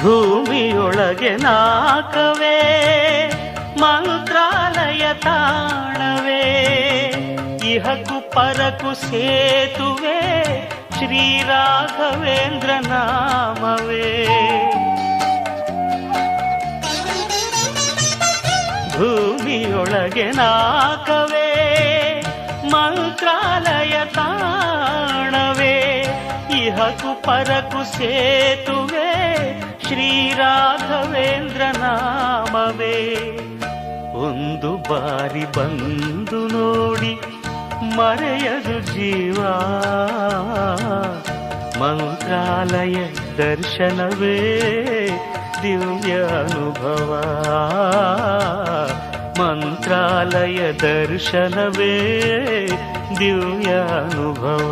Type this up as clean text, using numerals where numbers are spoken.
ಭೂಮಿಯೊಳಗೆ ನಾಕವೇ ಮಂತ್ರಾಲಯ ತಾಣವೇ, ಇಹಕು ಪರಕು ಸೇತುವೆ ಶ್ರೀ ರಾಘವೇಂದ್ರ ನಾಮವೇ. ಭೂಮಿಯೊಳಗೆ ನಾಕವೇ ಮಂತ್ರಾಲಯ ತಾಣವೇ, ಇಹಕು ಪರಕು ಸೇತುವೆ ಶ್ರೀ ರಾಘವೇಂದ್ರ ನಾಮವೇ. ಒಂದು ಬಾರಿ ಬಂದು ನೋಡಿ ಮರೆಯದು ಜೀವ, ಮಂತ್ರಾಲಯ ದರ್ಶನವೇ ದಿವ್ಯ ಅನುಭವ. ಮಂತ್ರಾಲಯ ದರ್ಶನವೇ ದಿವ್ಯ ಅನುಭವ.